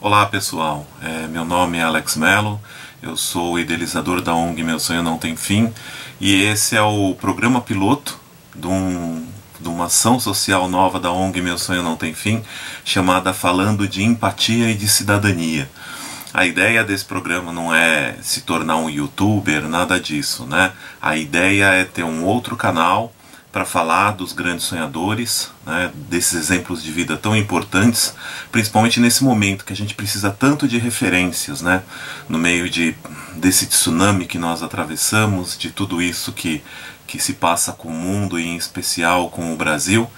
Olá pessoal, meu nome é Alex Mello, eu sou o idealizador da ONG Meu Sonho Não Tem Fim e esse é o programa piloto de uma ação social nova da ONG Meu Sonho Não Tem Fim, chamada Falando de Empatia e de Cidadania. A ideia desse programa não é se tornar um youtuber, nada disso, né? A ideia é ter um outro canal para falar dos grandes sonhadores, né, desses exemplos de vida tão importantes, principalmente nesse momento que a gente precisa tanto de referências, né, no meio desse tsunami que nós atravessamos, de tudo isso que se passa com o mundo e em especial com o Brasil.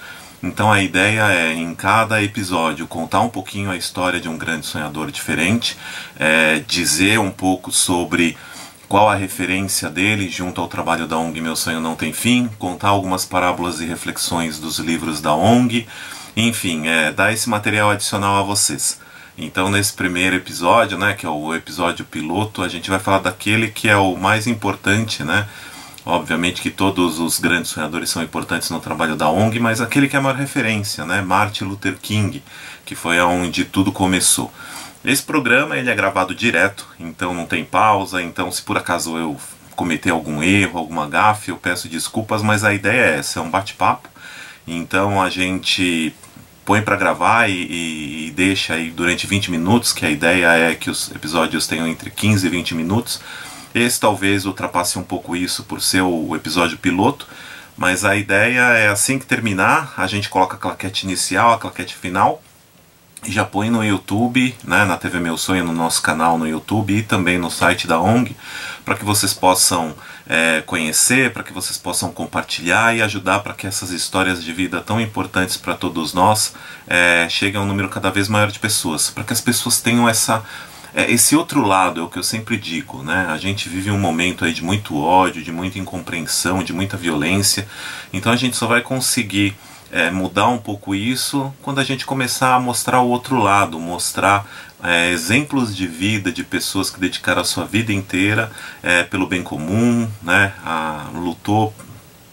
Então a ideia é, em cada episódio, contar um pouquinho a história de um grande sonhador diferente, dizer um pouco sobre qual a referência dele junto ao trabalho da ONG Meu Sonho Não Tem Fim, contar algumas parábolas e reflexões dos livros da ONG, enfim, dar esse material adicional a vocês. Então nesse primeiro episódio, né, que é o episódio piloto, a gente vai falar daquele que é o mais importante, né? Obviamente que todos os grandes sonhadores são importantes no trabalho da ONG, mas aquele que é a maior referência, né? Martin Luther King, que foi onde tudo começou. Esse programa ele é gravado direto, então não tem pausa, então se por acaso eu cometer algum erro, alguma gafe, eu peço desculpas, mas a ideia é essa, é um bate-papo. Então a gente põe para gravar e deixa aí durante 20 minutos, que a ideia é que os episódios tenham entre 15 e 20 minutos. Esse talvez ultrapasse um pouco isso por ser o episódio piloto, mas a ideia é assim que terminar, a gente coloca a claquete inicial, a claquete final, e já põe no YouTube, né, na TV Meu Sonho, no nosso canal no YouTube e também no site da ONG, para que vocês possam conhecer, para que vocês possam compartilhar e ajudar para que essas histórias de vida tão importantes para todos nós cheguem a um número cada vez maior de pessoas, para que as pessoas tenham esse outro lado, é o que eu sempre digo, né? A gente vive um momento aí de muito ódio, de muita incompreensão, de muita violência, então a gente só vai conseguir mudar um pouco isso quando a gente começar a mostrar o outro lado, mostrar exemplos de vida de pessoas que dedicaram a sua vida inteira pelo bem comum, né? Lutou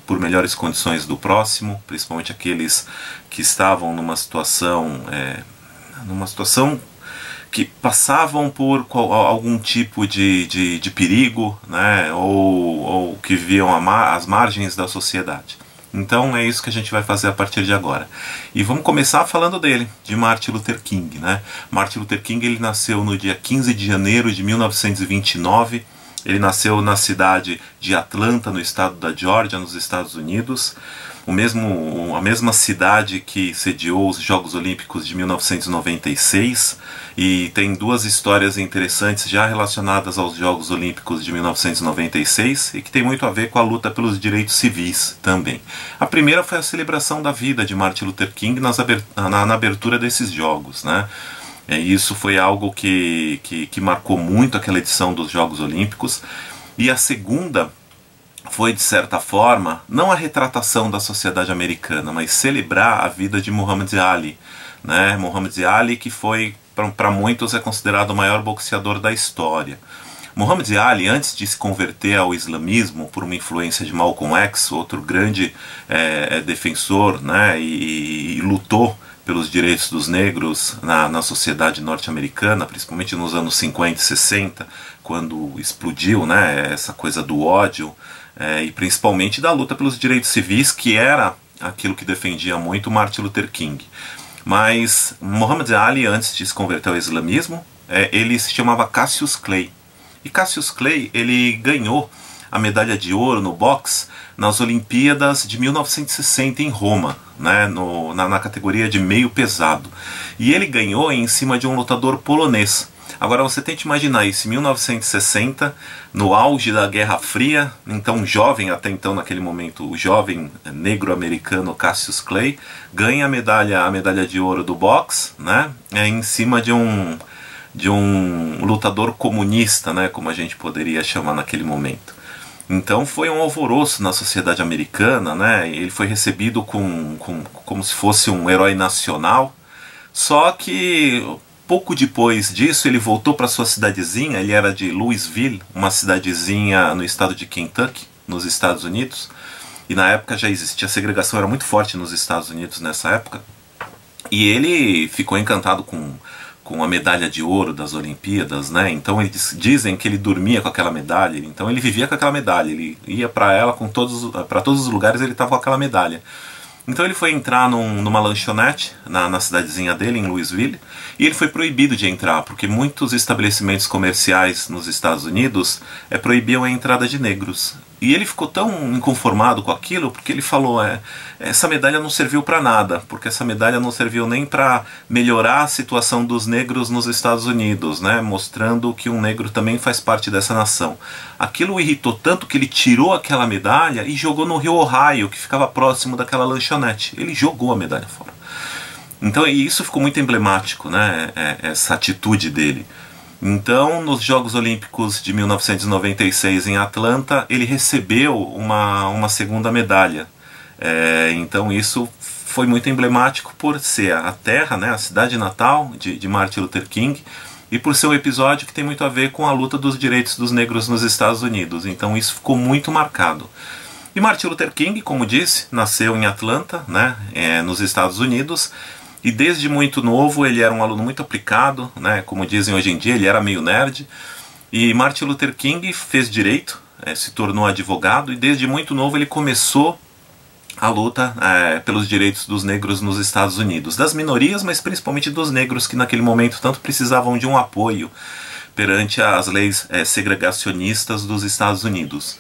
por melhores condições do próximo, principalmente aqueles que estavam numa situação que passavam por algum tipo de perigo, né? ou que viviam às margens da sociedade. Então é isso que a gente vai fazer a partir de agora. E vamos começar falando dele, de Martin Luther King, né? Martin Luther King ele nasceu no dia 15 de janeiro de 1929. Ele nasceu na cidade de Atlanta, no estado da Geórgia, nos Estados Unidos. A mesma cidade que sediou os Jogos Olímpicos de 1996. E tem duas histórias interessantes já relacionadas aos Jogos Olímpicos de 1996 e que tem muito a ver com a luta pelos direitos civis também. A primeira foi a celebração da vida de Martin Luther King na abertura desses Jogos, né? Isso foi algo que marcou muito aquela edição dos Jogos Olímpicos. E a segunda foi, de certa forma, não a retratação da sociedade americana, mas celebrar a vida de Muhammad Ali, né? Muhammad Ali, que foi, para muitos, é considerado o maior boxeador da história. Muhammad Ali, antes de se converter ao islamismo por uma influência de Malcolm X, outro grande defensor, né? e lutou pelos direitos dos negros na sociedade norte-americana, principalmente nos anos 50 e 60, quando explodiu, né, essa coisa do ódio, e principalmente da luta pelos direitos civis, que era aquilo que defendia muito Martin Luther King. Mas Muhammad Ali, antes de se converter ao islamismo, ele se chamava Cassius Clay. E Cassius Clay ele ganhou a medalha de ouro no boxe nas Olimpíadas de 1960 em Roma, né, na categoria de meio pesado. E ele ganhou em cima de um lutador polonês. Agora você tente imaginar isso, em 1960, no auge da Guerra Fria, então jovem, até então naquele momento, o jovem negro-americano Cassius Clay ganha a medalha de ouro do boxe, né, em cima de um lutador comunista, né, como a gente poderia chamar naquele momento. Então foi um alvoroço na sociedade americana, né? Ele foi recebido como se fosse um herói nacional, só que pouco depois disso ele voltou para sua cidadezinha. Ele era de Louisville, uma cidadezinha no estado de Kentucky, nos Estados Unidos, e na época já existia a segregação, era muito forte nos Estados Unidos nessa época, e ele ficou encantado com com a medalha de ouro das Olimpíadas, né? Então eles dizem que ele dormia com aquela medalha, então ele vivia com aquela medalha, ele ia para ela para todos os lugares, ele estava com aquela medalha. Então ele foi entrar numa lanchonete na cidadezinha dele, em Louisville, e ele foi proibido de entrar, porque muitos estabelecimentos comerciais nos Estados Unidos proibiam a entrada de negros. E ele ficou tão inconformado com aquilo, porque ele falou, essa medalha não serviu para nada, porque essa medalha não serviu nem para melhorar a situação dos negros nos Estados Unidos, né, mostrando que um negro também faz parte dessa nação. Aquilo o irritou tanto que ele tirou aquela medalha e jogou no rio Ohio, que ficava próximo daquela lanchonete. Ele jogou a medalha fora. Então, e isso ficou muito emblemático, né, essa atitude dele. Então, nos Jogos Olímpicos de 1996 em Atlanta, ele recebeu uma segunda medalha. Então isso foi muito emblemático por ser a terra, né, a cidade natal de Martin Luther King, e por ser um episódio que tem muito a ver com a luta dos direitos dos negros nos Estados Unidos. Então isso ficou muito marcado. E Martin Luther King, como disse, nasceu em Atlanta, né, nos Estados Unidos. E desde muito novo ele era um aluno muito aplicado, né? Como dizem hoje em dia, ele era meio nerd. E Martin Luther King fez direito, se tornou advogado, e desde muito novo ele começou a luta pelos direitos dos negros nos Estados Unidos. Das minorias, mas principalmente dos negros, que naquele momento tanto precisavam de um apoio perante as leis segregacionistas dos Estados Unidos.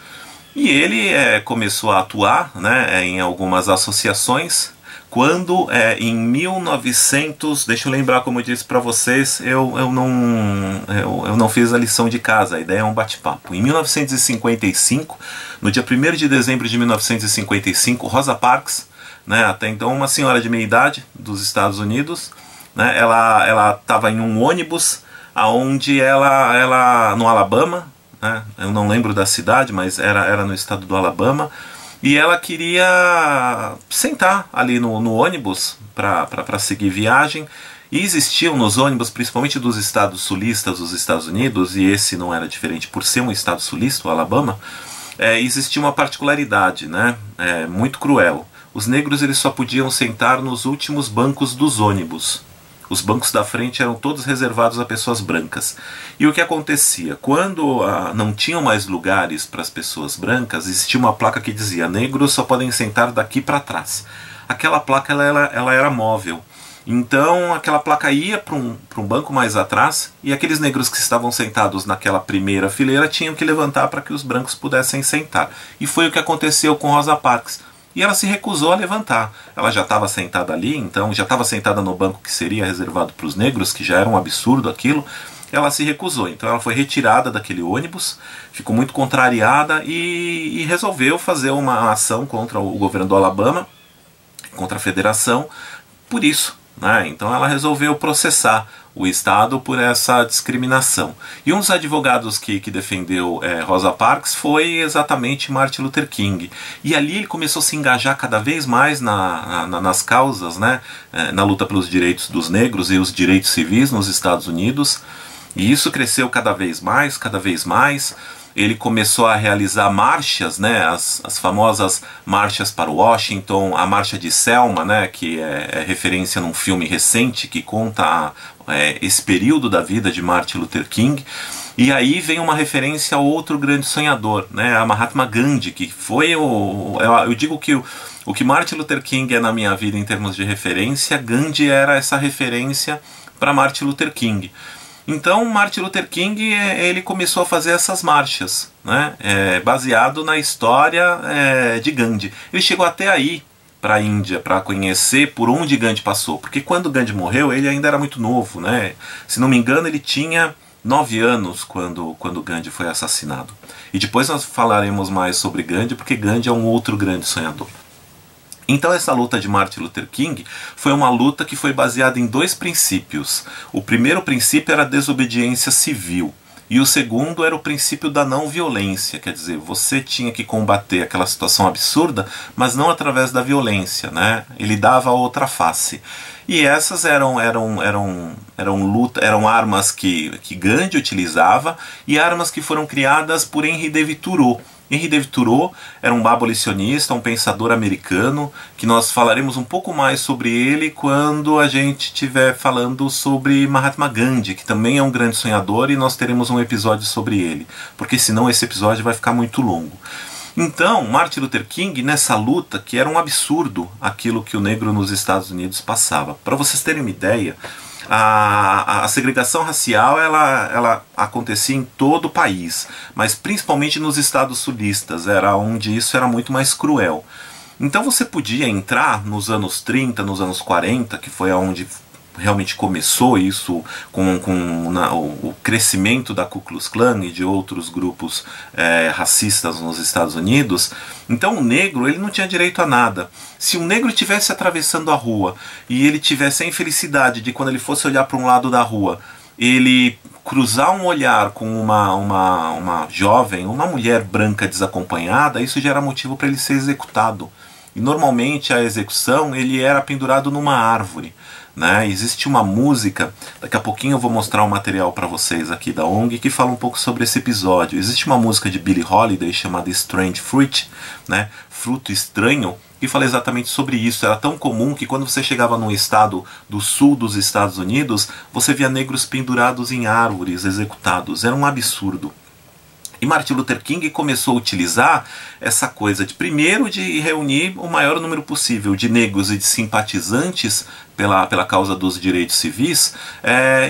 E ele começou a atuar, né, em algumas associações, quando em 1900, deixa eu lembrar, como eu disse para vocês, eu não fiz a lição de casa, a ideia é um bate-papo. Em 1955, no dia 1º de dezembro de 1955, Rosa Parks, né, até então uma senhora de meia idade dos Estados Unidos, né, ela estava em um ônibus onde ela no Alabama, né, eu não lembro da cidade, mas era no estado do Alabama. E ela queria sentar ali no ônibus para seguir viagem. E existiam nos ônibus, principalmente dos estados sulistas dos Estados Unidos, e esse não era diferente por ser um estado sulista, o Alabama, existia uma particularidade, né, muito cruel. Os negros eles só podiam sentar nos últimos bancos dos ônibus. Os bancos da frente eram todos reservados a pessoas brancas. E o que acontecia? Quando não tinham mais lugares para as pessoas brancas, existia uma placa que dizia: negros só podem sentar daqui para trás. Aquela placa ela era móvel. Então aquela placa ia para um banco mais atrás, e aqueles negros que estavam sentados naquela primeira fileira tinham que levantar para que os brancos pudessem sentar. E foi o que aconteceu com Rosa Parks. E ela se recusou a levantar. Ela já estava sentada ali, então já estava sentada no banco que seria reservado para os negros, que já era um absurdo aquilo. Ela se recusou, então ela foi retirada daquele ônibus, ficou muito contrariada e resolveu fazer uma ação contra o governo do Alabama, contra a federação, por isso, né? Então ela resolveu processar o Estado por essa discriminação. E um dos advogados que defendeu Rosa Parks foi exatamente Martin Luther King. E ali ele começou a se engajar cada vez mais nas causas, né, na luta pelos direitos dos negros e os direitos civis nos Estados Unidos. E isso cresceu cada vez mais, cada vez mais. Ele começou a realizar marchas, né, as famosas marchas para Washington, a marcha de Selma, né, que é referência num filme recente que conta esse período da vida de Martin Luther King. E aí vem uma referência a outro grande sonhador, né, a Mahatma Gandhi, que foi eu digo que o que Martin Luther King é na minha vida em termos de referência, Gandhi era essa referência para Martin Luther King. Então Martin Luther King ele começou a fazer essas marchas, né, baseado na história de Gandhi. Ele chegou até aí para a Índia para conhecer por onde Gandhi passou, porque quando Gandhi morreu ele ainda era muito novo, né? Se não me engano ele tinha 9 anos quando Gandhi foi assassinado. E depois nós falaremos mais sobre Gandhi, porque Gandhi é um outro grande sonhador. Então essa luta de Martin Luther King foi uma luta que foi baseada em 2 princípios. O primeiro princípio era a desobediência civil. E o segundo era o princípio da não violência, quer dizer, você tinha que combater aquela situação absurda, mas não através da violência, né? Ele dava a outra face. E essas eram armas que Gandhi utilizava, e armas que foram criadas por Henry David Thoreau, Henry David Thoreau era um abolicionista, um pensador americano, que nós falaremos um pouco mais sobre ele quando a gente estiver falando sobre Mahatma Gandhi, que também é um grande sonhador, e nós teremos um episódio sobre ele, porque senão esse episódio vai ficar muito longo. Então, Martin Luther King, nessa luta, que era um absurdo aquilo que o negro nos Estados Unidos passava. Para vocês terem uma ideia, a segregação racial ela acontecia em todo o país, mas principalmente nos estados sulistas, era onde isso era muito mais cruel. Então você podia entrar nos anos 30, nos anos 40, que foi onde realmente começou isso com o crescimento da Ku Klux Klan e de outros grupos racistas nos Estados Unidos. Então o negro ele não tinha direito a nada. Se um negro estivesse atravessando a rua e ele tivesse a infelicidade de, quando ele fosse olhar para um lado da rua, ele cruzar um olhar com uma jovem, uma mulher branca desacompanhada, isso já era motivo para ele ser executado. E normalmente a execução ele era pendurado numa árvore. Existe uma música, daqui a pouquinho eu vou mostrar um material para vocês aqui da ONG que fala um pouco sobre esse episódio. Existe uma música de Billie Holiday chamada Strange Fruit, fruto estranho, que fala exatamente sobre isso. Era tão comum que quando você chegava num estado do sul dos Estados Unidos, você via negros pendurados em árvores, executados. Era um absurdo. E Martin Luther King começou a utilizar essa coisa primeiro de reunir o maior número possível de negros e de simpatizantes pela causa dos direitos civis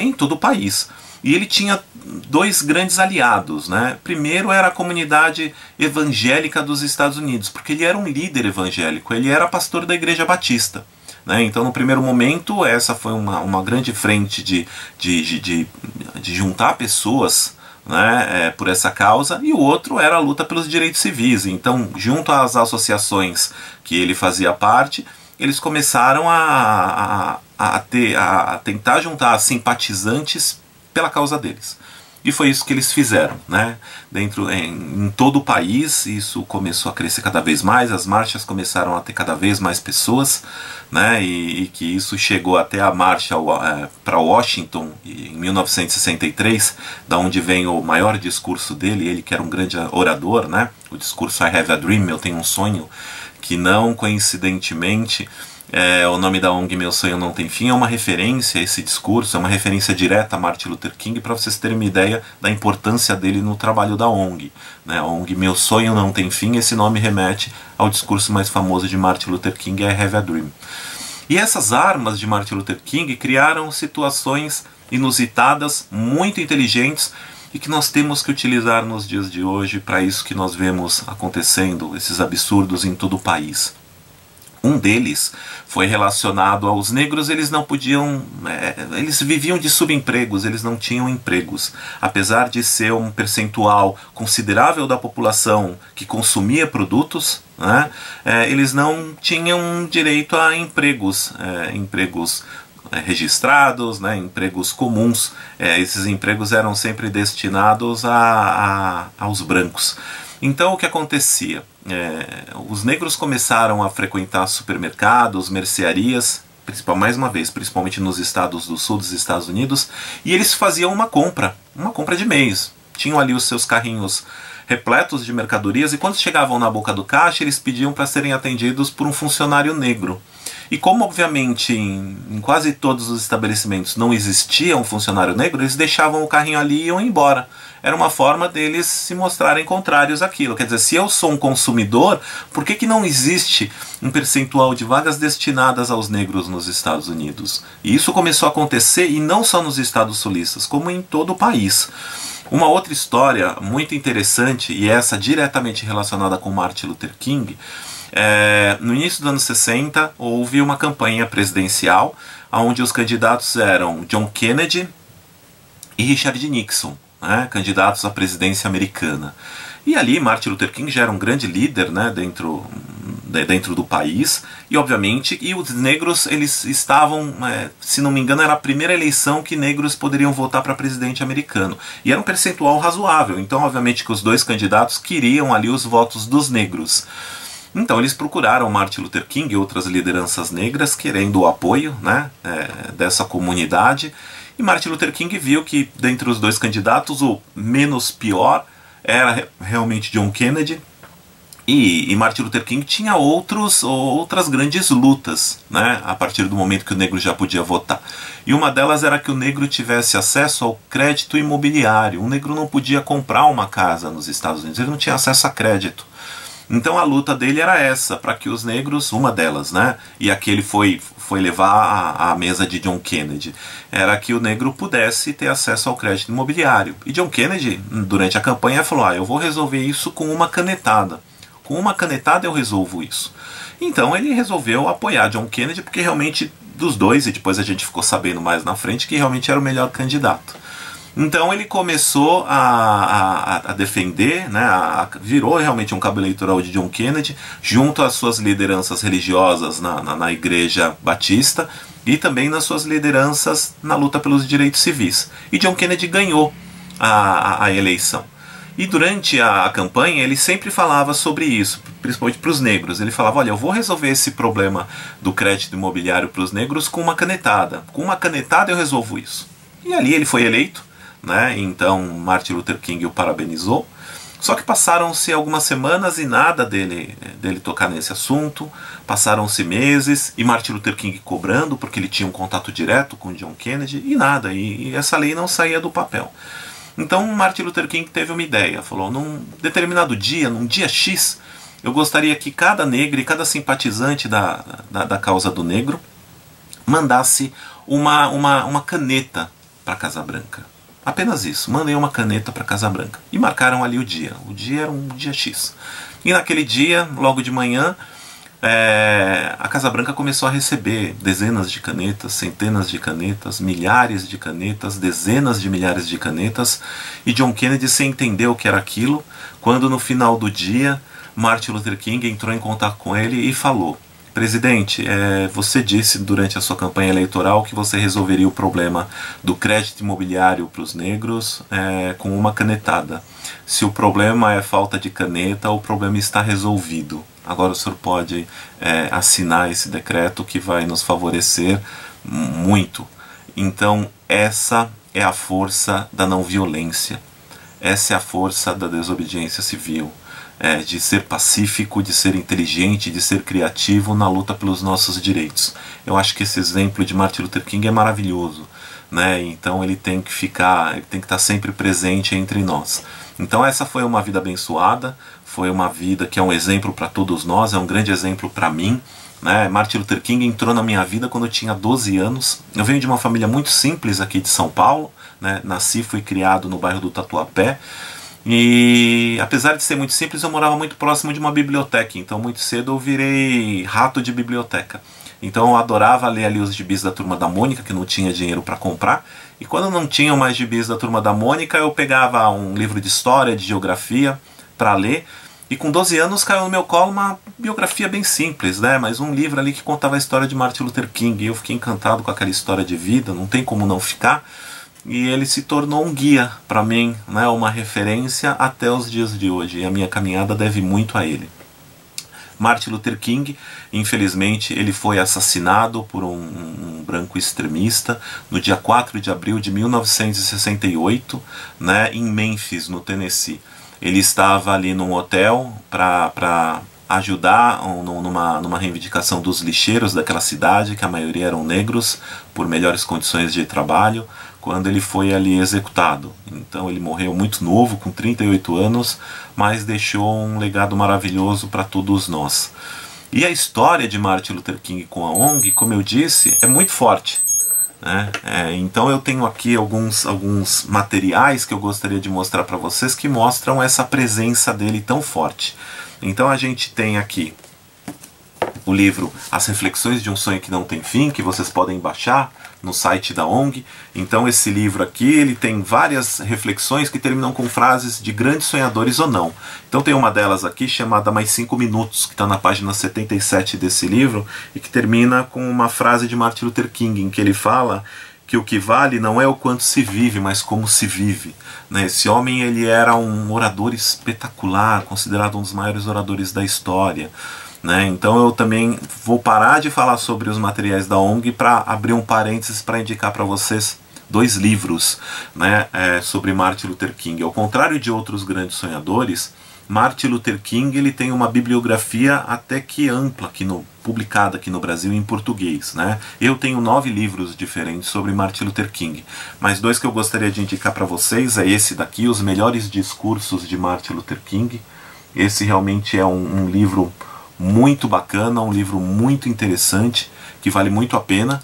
em todo o país. E ele tinha dois grandes aliados. Primeiro era a comunidade evangélica dos Estados Unidos, porque ele era um líder evangélico, ele era pastor da Igreja Batista. Então, no primeiro momento, essa foi uma grande frente de juntar pessoas por essa causa, e o outro era a luta pelos direitos civis. Então, junto às associações que ele fazia parte, eles começaram a tentar juntar simpatizantes pela causa deles. E foi isso que eles fizeram, em todo o país. Isso começou a crescer cada vez mais, as marchas começaram a ter cada vez mais pessoas, e que isso chegou até a marcha para Washington em 1963, da onde vem o maior discurso dele, ele que era um grande orador, o discurso I Have a Dream, eu tenho um sonho, que não coincidentemente o nome da ONG Meu Sonho Não Tem Fim é uma referência a esse discurso, é uma referência direta a Martin Luther King, para vocês terem uma ideia da importância dele no trabalho da ONG. A ONG Meu Sonho Não Tem Fim, esse nome remete ao discurso mais famoso de Martin Luther King, I Have a Dream. E essas armas de Martin Luther King criaram situações inusitadas, muito inteligentes, e que nós temos que utilizar nos dias de hoje para isso que nós vemos acontecendo, esses absurdos em todo o país. Um deles foi relacionado aos negros. Eles não podiam, eles viviam de subempregos, eles não tinham empregos. Apesar de ser um percentual considerável da população que consumia produtos, eles não tinham direito a empregos, registrados, empregos comuns. Esses empregos eram sempre destinados aos brancos. Então o que acontecia? Os negros começaram a frequentar supermercados, mercearias, mais uma vez, principalmente nos estados do sul dos Estados Unidos, e eles faziam uma compra de mês. Tinham ali os seus carrinhos repletos de mercadorias, e quando chegavam na boca do caixa, eles pediam para serem atendidos por um funcionário negro. E como, obviamente, em quase todos os estabelecimentos não existia um funcionário negro, eles deixavam o carrinho ali e iam embora. Era uma forma deles se mostrarem contrários àquilo. Quer dizer, se eu sou um consumidor, por que não existe um percentual de vagas destinadas aos negros nos Estados Unidos? E isso começou a acontecer, e não só nos estados sulistas, como em todo o país. Uma outra história muito interessante, e essa diretamente relacionada com Martin Luther King, no início dos anos 60 houve uma campanha presidencial onde os candidatos eram John Kennedy e Richard Nixon, candidatos à presidência americana. E ali Martin Luther King já era um grande líder, dentro do país, e obviamente os negros, eles estavam, se não me engano, era a primeira eleição que negros poderiam votar para presidente americano, e era um percentual razoável. Então obviamente que os dois candidatos queriam ali os votos dos negros. Então eles procuraram Martin Luther King e outras lideranças negras querendo o apoio dessa comunidade, e Martin Luther King viu que dentre os dois candidatos o menos pior era realmente John Kennedy, E Martin Luther King tinha outras grandes lutas, né, a partir do momento que o negro já podia votar. E uma delas era que o negro tivesse acesso ao crédito imobiliário. O negro não podia comprar uma casa nos Estados Unidos, ele não tinha acesso a crédito. Então a luta dele era essa, para que os negros, uma delas, né, e aqui ele foi levar à mesa de John Kennedy, era que o negro pudesse ter acesso ao crédito imobiliário. E John Kennedy, durante a campanha, falou: eu vou resolver isso com uma canetada. Com uma canetada eu resolvo isso. Então ele resolveu apoiar John Kennedy, porque realmente dos dois, e depois a gente ficou sabendo mais na frente, que realmente era o melhor candidato. Então ele começou a defender, né, virou realmente um cabo eleitoral de John Kennedy, junto às suas lideranças religiosas na Igreja Batista e também nas suas lideranças na luta pelos direitos civis. E John Kennedy ganhou a eleição. E durante a campanha ele sempre falava sobre isso, principalmente para os negros. Ele falava: olha, eu vou resolver esse problema do crédito imobiliário para os negros com uma canetada. Com uma canetada eu resolvo isso. E ali ele foi eleito, né? Então Martin Luther King o parabenizou. Só que passaram-se algumas semanas e nada dele tocar nesse assunto. Passaram-se meses e Martin Luther King cobrando, porque ele tinha um contato direto com John Kennedy, e nada. E essa lei não saía do papel. Então Martin Luther King teve uma ideia, falou: num determinado dia, num dia X, eu gostaria que cada negro e cada simpatizante da causa do negro mandasse uma caneta para a Casa Branca. Apenas isso, mandei uma caneta para a Casa Branca. E marcaram ali o dia. O dia era um dia X. E naquele dia, logo de manhã, a Casa Branca começou a receber dezenas de canetas, centenas de canetas, milhares de canetas, dezenas de milhares de canetas, e John Kennedy sem entender o que era aquilo, quando no final do dia Martin Luther King entrou em contato com ele e falou: presidente, você disse durante a sua campanha eleitoral que você resolveria o problema do crédito imobiliário para os negros com uma canetada. Se o problema é falta de caneta, o problema está resolvido. Agora o senhor pode assinar esse decreto que vai nos favorecer muito. Então essa é a força da não violência. Essa é a força da desobediência civil. De ser pacífico, de ser inteligente, de ser criativo na luta pelos nossos direitos. Eu acho que esse exemplo de Martin Luther King é maravilhoso, né? Então ele tem que estar sempre presente entre nós. Então essa foi uma vida abençoada, foi uma vida que é um exemplo para todos nós, é um grande exemplo para mim, né? Martin Luther King entrou na minha vida quando eu tinha 12 anos. Eu venho de uma família muito simples aqui de São Paulo, né? Nasci e fui criado no bairro do Tatuapé. E apesar de ser muito simples, eu morava muito próximo de uma biblioteca, então muito cedo eu virei rato de biblioteca. Então eu adorava ler ali os gibis da Turma da Mônica, que não tinha dinheiro para comprar, e quando não tinham mais gibis da Turma da Mônica, eu pegava um livro de história, de geografia para ler, e com 12 anos caiu no meu colo uma biografia bem simples, né? Mas um livro ali que contava a história de Martin Luther King, e eu fiquei encantado com aquela história de vida, não tem como não ficar. E ele se tornou um guia para mim, né, uma referência até os dias de hoje. E a minha caminhada deve muito a ele. Martin Luther King, infelizmente, ele foi assassinado por um branco extremista no dia 4 de abril de 1968, né, em Memphis, no Tennessee. Ele estava ali num hotel para ajudar numa reivindicação dos lixeiros daquela cidade, que a maioria eram negros, por melhores condições de trabalho, quando ele foi ali executado. Então ele morreu muito novo, com 38 anos, mas deixou um legado maravilhoso para todos nós. E a história de Martin Luther King com a ONG, como eu disse, é muito forte, né? Então eu tenho aqui alguns materiais que eu gostaria de mostrar para vocês, que mostram essa presença dele tão forte. Então a gente tem aqui o livro As Reflexões de um Sonho que Não Tem Fim, que vocês podem baixar no site da ONG. Então esse livro aqui, ele tem várias reflexões que terminam com frases de grandes sonhadores ou não. Então tem uma delas aqui chamada Mais 5 Minutos, que está na página 77 desse livro, e que termina com uma frase de Martin Luther King, em que ele fala que o que vale não é o quanto se vive, mas como se vive, né? Esse homem, ele era um orador espetacular, considerado um dos maiores oradores da história, né? Então eu também vou parar de falar sobre os materiais da ONG para abrir um parênteses para indicar para vocês 2 livros, né, sobre Martin Luther King. Ao contrário de outros grandes sonhadores, Martin Luther King ele tem uma bibliografia até que ampla, publicada aqui no Brasil em português, né? Eu tenho 9 livros diferentes sobre Martin Luther King, mas 2 que eu gostaria de indicar para vocês é esse daqui, Os Melhores Discursos de Martin Luther King. Esse realmente é um livro muito bacana, um livro muito interessante, que vale muito a pena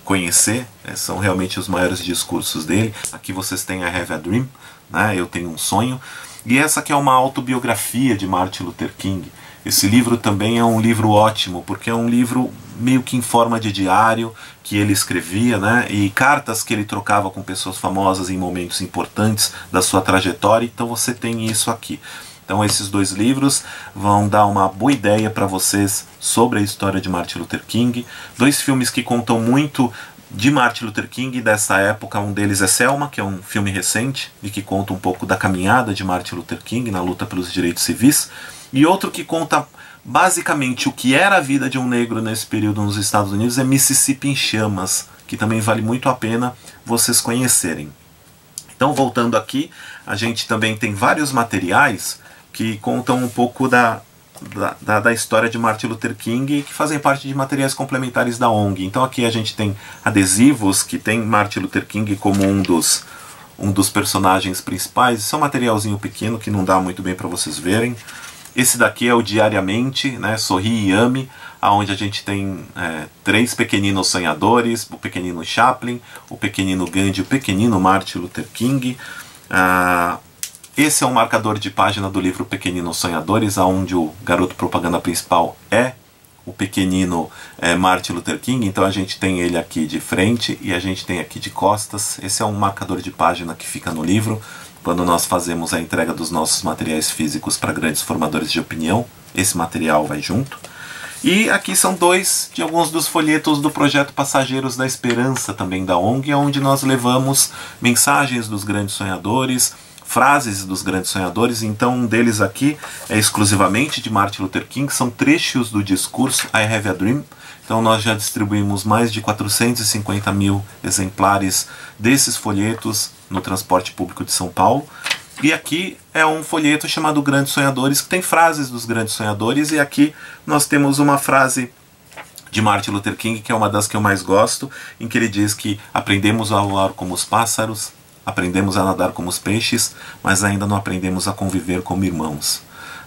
conhecer, são realmente os maiores discursos dele. Aqui vocês têm I Have a Dream, né? Eu Tenho um Sonho. E essa aqui é uma autobiografia de Martin Luther King. Esse livro também é um livro ótimo, porque é um livro meio que em forma de diário que ele escrevia, né? E cartas que ele trocava com pessoas famosas em momentos importantes da sua trajetória. Então você tem isso aqui. Então esses 2 livros vão dar uma boa ideia para vocês sobre a história de Martin Luther King. 2 filmes que contam muito de Martin Luther King dessa época. Um deles é Selma, que é um filme recente e que conta um pouco da caminhada de Martin Luther King na luta pelos direitos civis, e outro que conta basicamente o que era a vida de um negro nesse período nos Estados Unidos é Mississippi em Chamas, que também vale muito a pena vocês conhecerem. Então, voltando aqui, a gente também tem vários materiais que contam um pouco da história de Martin Luther King, que fazem parte de materiais complementares da ONG. Então aqui a gente tem adesivos que tem Martin Luther King como um dos personagens principais. Isso é um materialzinho pequeno que não dá muito bem para vocês verem. Esse daqui é o Diariamente, né? Sorri e Ame, onde a gente tem 3 pequeninos sonhadores: o pequenino Chaplin, o pequenino Gandhi e o pequenino Martin Luther King. Esse é um marcador de página do livro Pequeninos Sonhadores, onde o garoto propaganda principal é o pequenino Martin Luther King. Então a gente tem ele aqui de frente e a gente tem aqui de costas. Esse é um marcador de página que fica no livro quando nós fazemos a entrega dos nossos materiais físicos para grandes formadores de opinião. Esse material vai junto. E aqui são 2 de alguns dos folhetos do projeto Passageiros da Esperança, também da ONG, onde nós levamos mensagens dos grandes sonhadores, frases dos grandes sonhadores. Então um deles aqui é exclusivamente de Martin Luther King, são trechos do discurso I Have a Dream. Então nós já distribuímos mais de 450 mil exemplares desses folhetos no transporte público de São Paulo. E aqui é um folheto chamado Grandes Sonhadores, que tem frases dos grandes sonhadores, e aqui nós temos uma frase de Martin Luther King, que é uma das que eu mais gosto, em que ele diz que aprendemos a voar como os pássaros, aprendemos a nadar como os peixes, mas ainda não aprendemos a conviver como irmãos,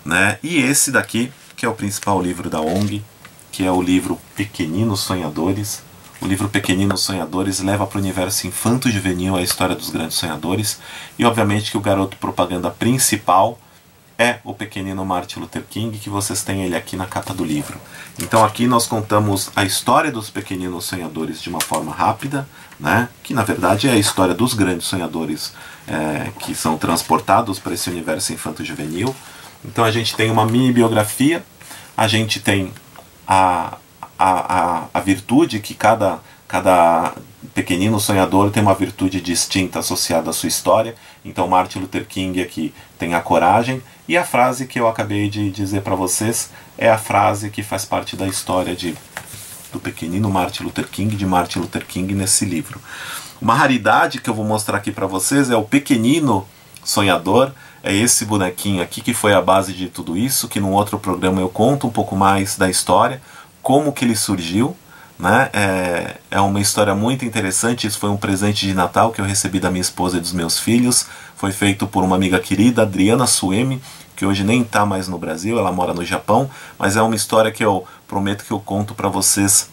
né? E esse daqui, que é o principal livro da ONG, que é o livro Pequeninos Sonhadores. O livro Pequeninos Sonhadores leva para o universo infanto-juvenil a história dos grandes sonhadores, e obviamente que o garoto propaganda principal é o pequenino Martin Luther King, que vocês têm ele aqui na capa do livro. Então aqui nós contamos a história dos pequeninos sonhadores de uma forma rápida, né? Que na verdade é a história dos grandes sonhadores que são transportados para esse universo infanto-juvenil. Então a gente tem uma mini biografia, a gente tem a virtude que cada pequenino sonhador tem uma virtude distinta associada à sua história. Então Martin Luther King aqui tem a coragem, e a frase que eu acabei de dizer para vocês é a frase que faz parte da história do pequenino Martin Luther King, de Martin Luther King nesse livro. Uma raridade que eu vou mostrar aqui para vocês é o Pequenino Sonhador. É esse bonequinho aqui que foi a base de tudo isso, que num outro programa eu conto um pouco mais da história, como que ele surgiu, né? É uma história muito interessante. Isso foi um presente de Natal que eu recebi da minha esposa e dos meus filhos. Foi feito por uma amiga querida, Adriana Suemi, que hoje nem está mais no Brasil, ela mora no Japão, mas é uma história que eu prometo que eu conto para vocês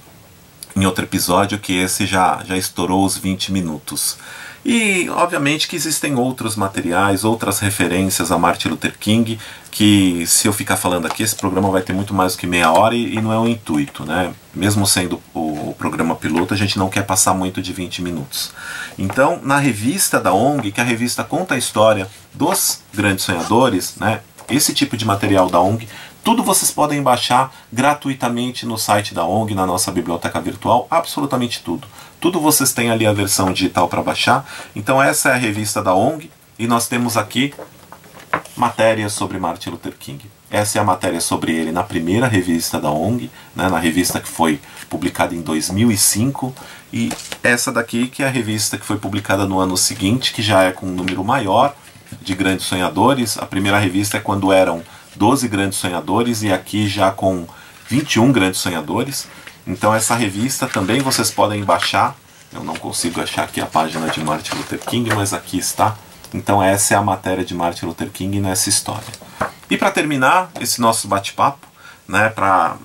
em outro episódio, que esse já estourou os 20 minutos. E obviamente que existem outros materiais, outras referências a Martin Luther King, que se eu ficar falando aqui, esse programa vai ter muito mais do que meia hora, e não é o intuito, né? Mesmo sendo o programa piloto, a gente não quer passar muito de 20 minutos. Então, na revista da ONG, que a revista conta a história dos grandes sonhadores, né? Esse tipo de material da ONG, tudo vocês podem baixar gratuitamente no site da ONG, na nossa biblioteca virtual, absolutamente tudo. Tudo vocês têm ali a versão digital para baixar. Então essa é a revista da ONG, e nós temos aqui matérias sobre Martin Luther King. Essa é a matéria sobre ele na primeira revista da ONG, né, na revista que foi publicada em 2005, e essa daqui que é a revista que foi publicada no ano seguinte, que já é com um número maior, de Grandes Sonhadores. A primeira revista é quando eram 12 Grandes Sonhadores e aqui já com 21 Grandes Sonhadores. Então essa revista também vocês podem baixar. Eu não consigo achar aqui a página de Martin Luther King, mas aqui está. Então essa é a matéria de Martin Luther King nessa história. E para terminar esse nosso bate-papo, né, para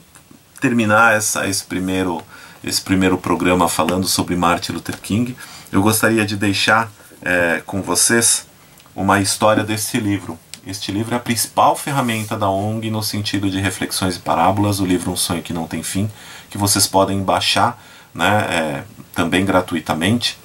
terminar esse primeiro programa falando sobre Martin Luther King, eu gostaria de deixar com vocês uma história desse livro. Este livro é a principal ferramenta da ONG no sentido de reflexões e parábolas, o livro Um Sonho que Não Tem Fim, que vocês podem baixar, né, também gratuitamente.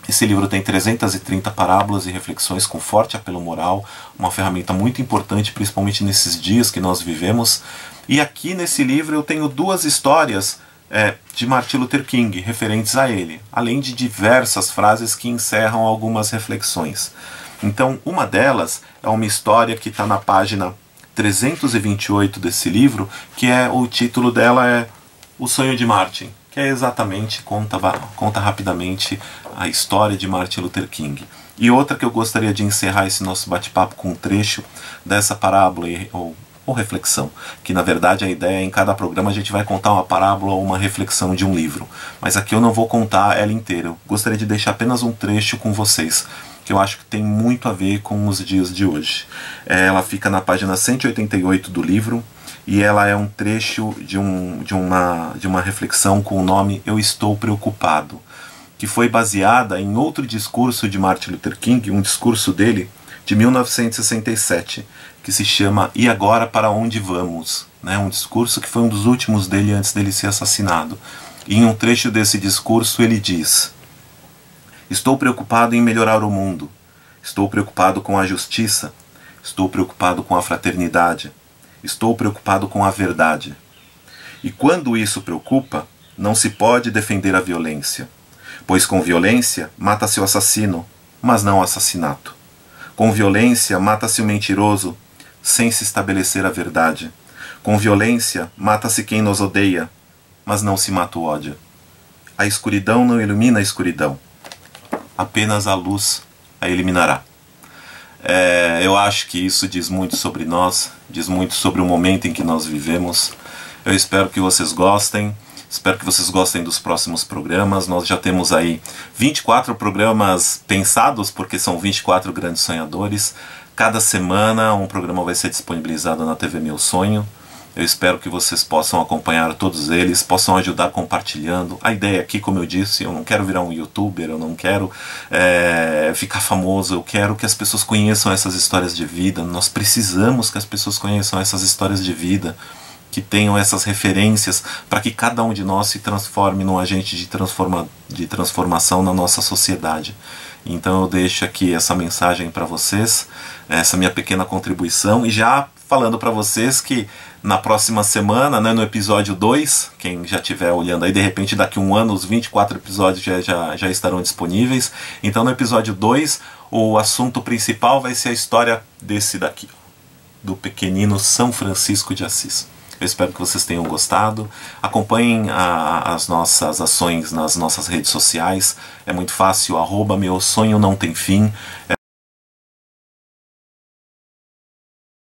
Esse livro tem 330 parábolas e reflexões com forte apelo moral, uma ferramenta muito importante, principalmente nesses dias que nós vivemos. E aqui nesse livro eu tenho duas histórias de Martin Luther King, referentes a ele, além de diversas frases que encerram algumas reflexões. Então, uma delas é uma história que está na página 328 desse livro, que o título dela é O Sonho de Martin, que é exatamente, conta rapidamente a história de Martin Luther King. E outra que eu gostaria de encerrar esse nosso bate-papo com um trecho dessa parábola ou reflexão, que na verdade a ideia é em cada programa a gente vai contar uma parábola ou uma reflexão de um livro, mas aqui eu não vou contar ela inteira, eu gostaria de deixar apenas um trecho com vocês, que eu acho que tem muito a ver com os dias de hoje. Ela fica na página 188 do livro, e ela é um trecho de uma reflexão com o nome Eu Estou Preocupado, que foi baseada em outro discurso de Martin Luther King, um discurso dele de 1967, que se chama E Agora Para Onde Vamos? Né? Um discurso que foi um dos últimos dele antes dele ser assassinado. E em um trecho desse discurso ele diz: Estou preocupado em melhorar o mundo, estou preocupado com a justiça, estou preocupado com a fraternidade, estou preocupado com a verdade. E quando isso preocupa, não se pode defender a violência, pois com violência mata-se o assassino, mas não o assassinato. Com violência mata-se o mentiroso, sem se estabelecer a verdade. Com violência mata-se quem nos odeia, mas não se mata o ódio. A escuridão não ilumina a escuridão, apenas a luz a eliminará. Eu acho que isso diz muito sobre nós, diz muito sobre o momento em que nós vivemos. Eu espero que vocês gostem, espero que vocês gostem dos próximos programas. Nós já temos aí 24 programas pensados, porque são 24 Grandes Sonhadores. Cada semana um programa vai ser disponibilizado na TV Meu Sonho. Eu espero que vocês possam acompanhar todos eles, possam ajudar compartilhando. A ideia aqui, como eu disse, eu não quero virar um youtuber, eu não quero ficar famoso, eu quero que as pessoas conheçam essas histórias de vida. Nós precisamos que as pessoas conheçam essas histórias de vida, que tenham essas referências, para que cada um de nós se transforme num agente de transformação na nossa sociedade. Então eu deixo aqui essa mensagem para vocês, essa minha pequena contribuição, e já falando para vocês que na próxima semana, né, no episódio 2, quem já estiver olhando aí, de repente daqui a um ano os 24 episódios já estarão disponíveis. Então no episódio 2 o assunto principal vai ser a história desse daqui, do pequenino São Francisco de Assis. Eu espero que vocês tenham gostado. Acompanhem as nossas ações nas nossas redes sociais. É muito fácil, @meusonhonãotemfim.